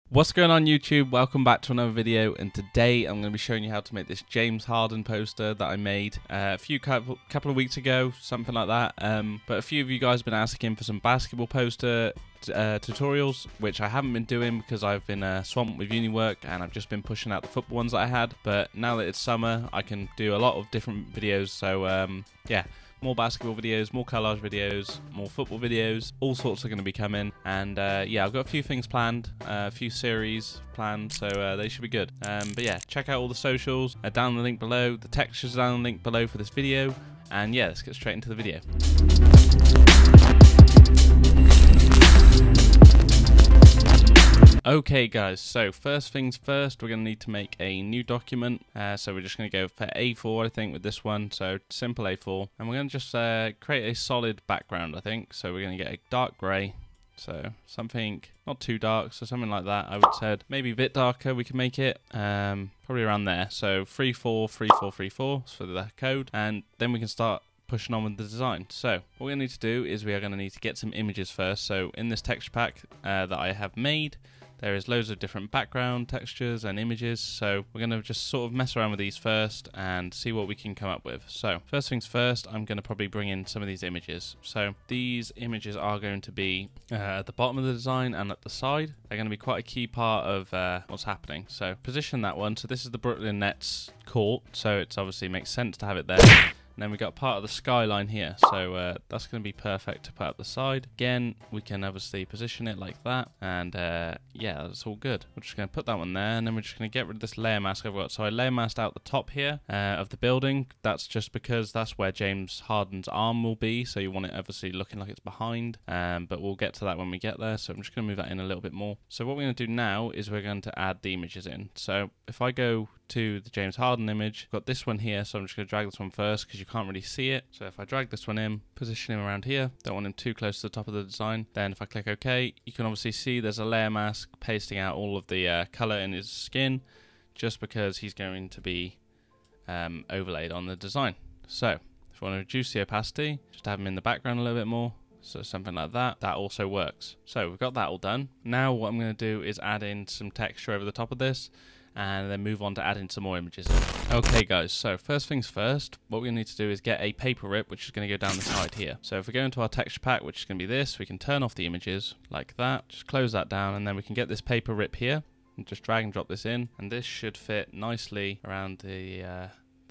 What's going on YouTube? Welcome back to another video, and today I'm going to be showing you how to make this James Harden poster that I made a couple of weeks ago, something like that. But a few of you guys have been asking for some basketball poster tutorials, which I haven't been doing because I've been swamped with uni work and I've just been pushing out the football ones that I had. But now that it's summer, I can do a lot of different videos, so yeah. More basketball videos, more collage videos, more football videos, all sorts are going to be coming. And yeah, I've got a few things planned, a few series planned, so they should be good. But yeah, check out all the socials down in the link below. The textures down in the link below for this video. And yeah, let's get straight into the video. Okay guys, so first things first, we're going to need to make a new document. So we're just going to go for A4 I think with this one, so simple A4. And we're going to just create a solid background I think. So we're going to get a dark grey, so something not too dark, so something like that I would say. Maybe a bit darker we can make it, probably around there. So 343434 for the code, and then we can start pushing on with the design. So what we need to do is we are going to need to get some images first. So in this texture pack that I have made, there is loads of different background textures and images, so we're going to just sort of mess around with these first and see what we can come up with. So first things first, I'm going to probably bring in some of these images. So these images are going to be at the bottom of the design and at the side. They're going to be quite a key part of what's happening. So position that one. So this is the Brooklyn Nets court, so it obviously makes sense to have it there. And then we got part of the skyline here, so that's going to be perfect to put up the side. Again, we can obviously position it like that, and yeah, that's all good. We're just going to put that one there, and then we're just going to get rid of this layer mask I've got. So I layer masked out the top here of the building. That's just because that's where James Harden's arm will be, so you want it obviously looking like it's behind, but we'll get to that when we get there. So I'm just going to move that in a little bit more. So what we're going to do now is we're going to add the images in. So if I go to the James Harden image, I've got this one here, so I'm just going to drag this one first because you can't really see it. So if I drag this one in, position him around here, don't want him too close to the top of the design, then if I click OK, you can obviously see there's a layer mask pasting out all of the colour in his skin, just because he's going to be overlaid on the design. So if I want to reduce the opacity, just have him in the background a little bit more, so something like that. That also works. So we've got that all done. Now what I'm going to do is add in some texture over the top of this, and then move on to adding some more images. Okay guys, so first things first, what we need to do is get a paper rip, which is going to go down the side here. So if we go into our texture pack, which is going to be this, we can turn off the images like that, just close that down, and then we can get this paper rip here, and just drag and drop this in, and this should fit nicely around the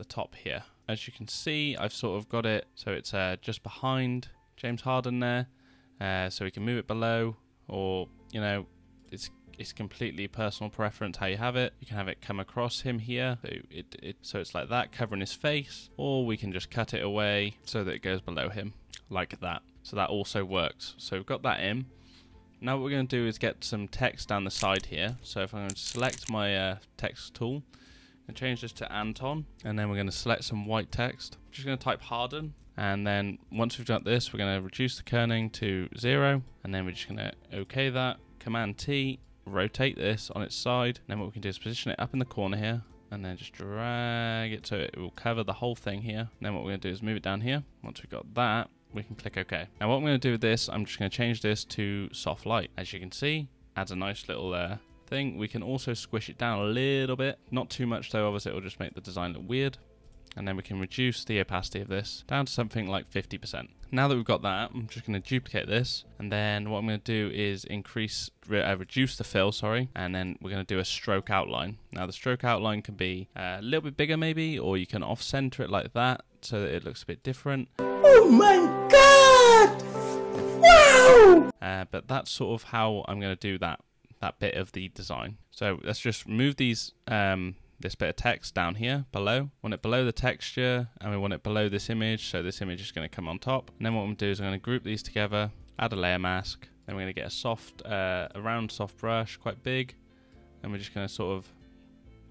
top here. As you can see, I've sort of got it so it's just behind James Harden there, so we can move it below, or you know, it's completely personal preference how you have it. You can have it come across him here, so it's like that, covering his face, or we can just cut it away so that it goes below him, like that. So that also works. So we've got that in. Now what we're going to do is get some text down the side here. So if I'm going to select my text tool, and change this to Anton, and then we're going to select some white text. I'm just going to type Harden, and then once we've got this, we're going to reduce the kerning to 0, and then we're just going to OK that, Command T, rotate this on its side, and then what we can do is position it up in the corner here, and then just drag it so it will cover the whole thing here. And then what we're going to do is move it down here. Once we've got that, we can click OK. Now what I'm going to do with this, I'm just going to change this to soft light. As you can see, adds a nice little thing. We can also squish it down a little bit, not too much though, obviously it will just make the design look weird. And then we can reduce the opacity of this down to something like 50%. Now that we've got that, I'm just going to duplicate this, and then what I'm going to do is reduce the fill, and then we're going to do a stroke outline. Now the stroke outline can be a little bit bigger maybe, or you can off-center it like that so that it looks a bit different. Oh my god! Wow! But that's sort of how I'm going to do that bit of the design. So let's just move these this bit of text down here below. Want it below the texture, and we want it below this image, so this image is going to come on top. And then what I'm going to do is I'm going to group these together, add a layer mask, then we're going to get a round soft brush, quite big, and we're just going to sort of,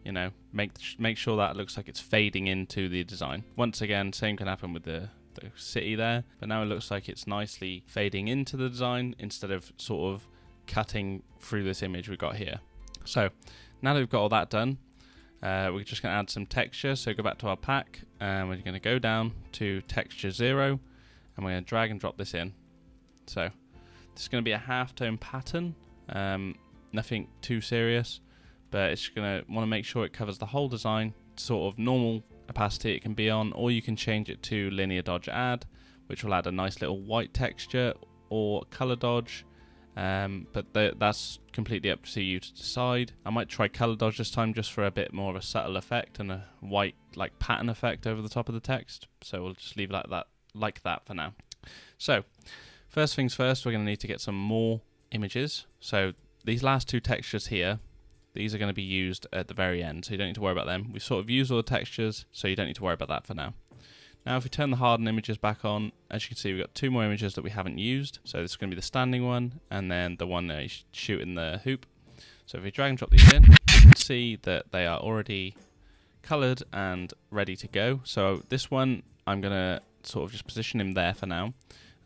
you know, make sure that looks like it's fading into the design. Once again, same can happen with the city there, but now it looks like it's nicely fading into the design instead of sort of cutting through this image we got here. So now that we've got all that done, we're just going to add some texture. So go back to our pack, and we're going to go down to texture 0, and we're going to drag and drop this in. So this is going to be a halftone pattern. nothing too serious, but it's going to want to make sure it covers the whole design. Sort of normal opacity it can be on, or you can change it to linear dodge add, which will add a nice little white texture, or color dodge, but that's completely up to you to decide. I might try color dodge this time just for a bit more of a subtle effect and a white like pattern effect over the top of the text, so we'll just leave it like that for now. So first things first, we're going to need to get some more images. So these last two textures here, these are going to be used at the very end, so you don't need to worry about them. We've sort of used all the textures, so you don't need to worry about that for now. Now if we turn the harden images back on, as you can see we've got two more images that we haven't used. So this is going to be the standing one, and then the one that you shoot in the hoop. So if we drag and drop these in, you can see that they are already coloured and ready to go. So this one, I'm going to sort of just position him there for now.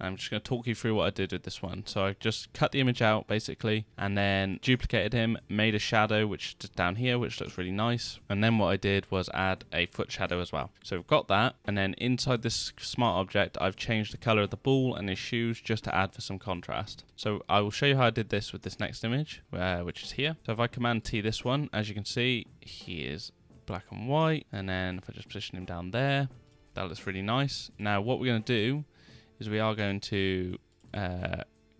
I'm just going to talk you through what I did with this one. So I just cut the image out basically, and then duplicated him, made a shadow which is down here, which looks really nice. And then what I did was add a foot shadow as well. So we've got that, and then inside this smart object, I've changed the color of the ball and his shoes just to add for some contrast. So I will show you how I did this with this next image, which is here. So if I Command T this one, as you can see, he is black and white. And then if I just position him down there, that looks really nice. Now what we're going to do is we are going to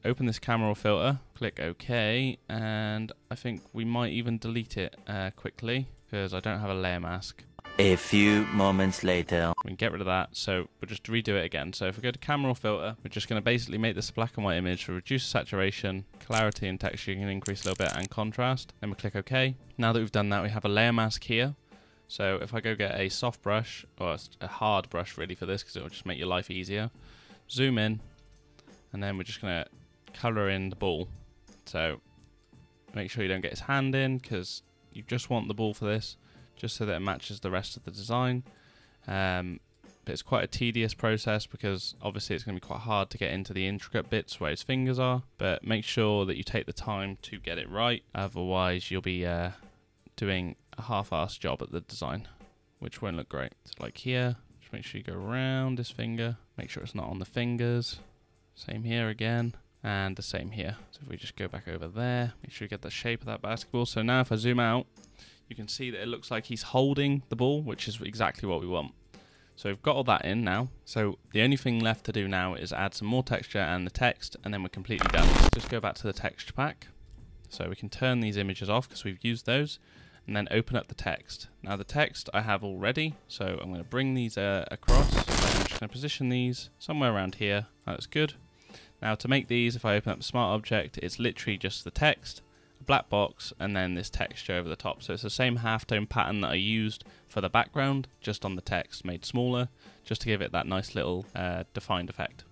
open this camera filter, click OK, and I think we might even delete it quickly because I don't have a layer mask. A few moments later. We can get rid of that, so we'll just redo it again. So if we go to camera filter, we're just going to basically make this a black and white image, so reduce saturation, clarity and texture, you can increase a little bit, and contrast. Then we click OK. Now that we've done that, we have a layer mask here. So if I go get a soft brush, or a hard brush really for this, because it will just make your life easier. Zoom in, and then we're just going to colour in the ball. So make sure you don't get his hand in, because you just want the ball for this, just so that it matches the rest of the design. But it's quite a tedious process, because obviously it's going to be quite hard to get into the intricate bits where his fingers are, but make sure that you take the time to get it right, otherwise you'll be doing a half-assed job at the design, which won't look great. So like here, just make sure you go around his finger, make sure it's not on the fingers. Same here again, and the same here. So if we just go back over there, make sure you get the shape of that basketball. So now if I zoom out, you can see that it looks like he's holding the ball, which is exactly what we want. So we've got all that in now. So the only thing left to do now is add some more texture and the text, and then we're completely done. Let's just go back to the texture pack. So we can turn these images off because we've used those, and then open up the text. Now the text I have already, so I'm going to bring these across. So I'm just going to position these somewhere around here. That's good. Now to make these, if I open up the smart object, it's literally just the text, a black box, and then this texture over the top. So it's the same halftone pattern that I used for the background, just on the text, made smaller, just to give it that nice little defined effect.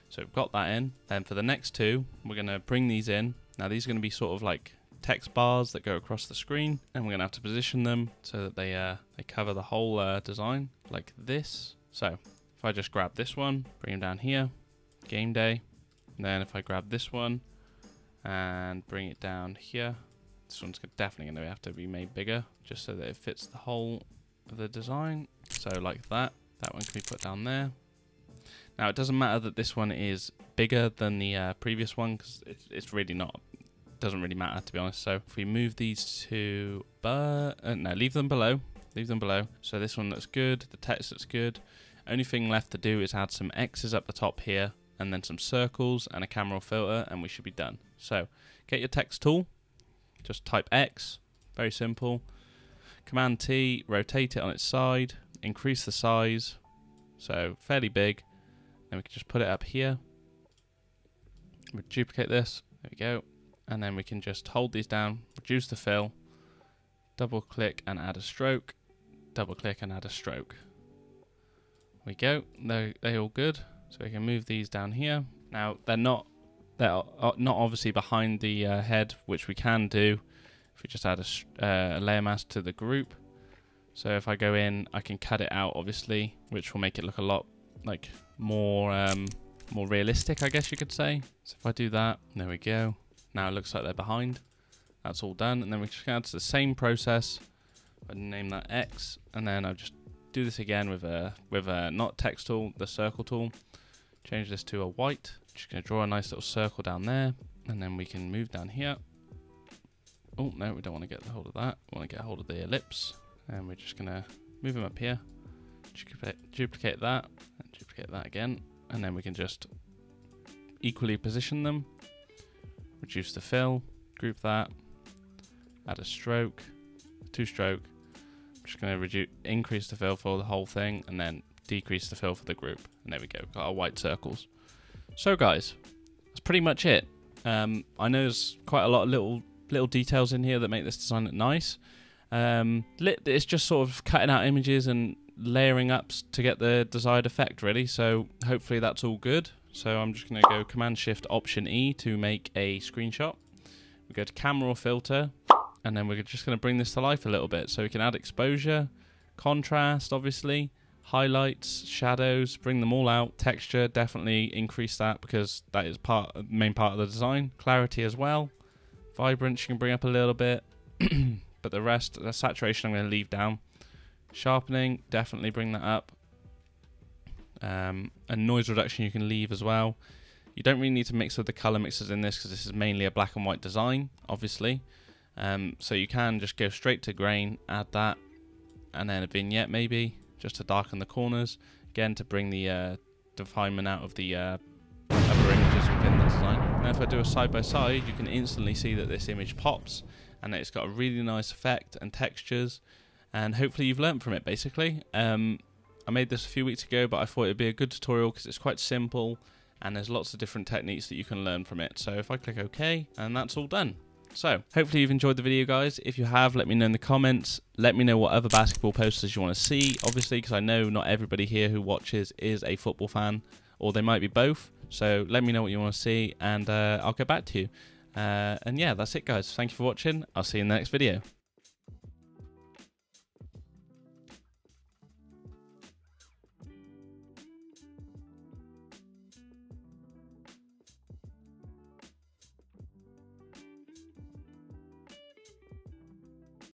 So we've got that in. Then for the next two, we're going to bring these in. Now these are going to be sort of like text bars that go across the screen, and we're going to have to position them so that they cover the whole design like this. So if I just grab this one, bring them down here, game day. And then if I grab this one and bring it down here, this one's definitely going to have to be made bigger just so that it fits the whole of the design. So like that. That one can be put down there. Now it doesn't matter that this one is bigger than the previous one, because it's really not. Doesn't really matter, to be honest. So if we move these to no, leave them below. Leave them below. So this one looks good. The text looks good. Only thing left to do is add some X's up the top here, and then some circles and a camera filter, and we should be done. So get your text tool, just type X, very simple. Command T, rotate it on its side, increase the size, so fairly big. Then we can just put it up here. We duplicate this, there we go. And then we can just hold these down, reduce the fill, double click and add a stroke, double click and add a stroke. There we go, they're all good. So we can move these down here. Now they're not obviously behind the head, which we can do if we just add a layer mask to the group. So if I go in, I can cut it out obviously, which will make it look a lot like more realistic, I guess you could say. So if I do that, there we go. Now it looks like they're behind. That's all done, and then we just add to the same process. I name that X, and then I'll just do this again with a not text tool, the circle tool. Change this to a white. Just going to draw a nice little circle down there, and then we can move down here. Oh, no, we don't want to get hold of that. We want to get hold of the ellipse. And we're just going to move them up here. Duplicate that. And duplicate that again. And then we can just equally position them. Reduce the fill. Group that. Add a stroke. 2-stroke. I'm just going to increase the fill for the whole thing. And then decrease the fill for the group. And there we go. We've got our white circles. So, guys, that's pretty much it. I know there's quite a lot of little details in here that make this design look nice. It's just sort of cutting out images and layering up to get the desired effect, really. So hopefully that's all good. So I'm just going to go Command-Shift-Option-E to make a screenshot. We go to Camera or Filter, and then we're just going to bring this to life a little bit. So we can add exposure, contrast, obviously, highlights, shadows, bring them all out. Texture, definitely increase that because that is main part of the design. Clarity as well. Vibrance you can bring up a little bit, but the rest, the saturation I'm going to leave down. Sharpening, definitely bring that up. And noise reduction you can leave as well. You don't really need to mix with the color mixers in this because this is mainly a black and white design, obviously. So you can just go straight to grain, add that, and then a vignette maybe, just to darken the corners. Again, to bring the definement out of the other images within the design. Now if I do a side by side, you can instantly see that this image pops and that it's got a really nice effect and textures, and hopefully you've learned from it basically. I made this a few weeks ago, but I thought it'd be a good tutorial because it's quite simple and there's lots of different techniques that you can learn from it. So if I click OK, and that's all done. So hopefully you've enjoyed the video, guys. If you have, let me know in the comments. Let me know what other basketball posters you want to see, obviously, because I know not everybody here who watches is a football fan, or they might be both. So let me know what you want to see, and I'll get back to you. And yeah, that's it, guys. Thank you for watching. I'll see you in the next video.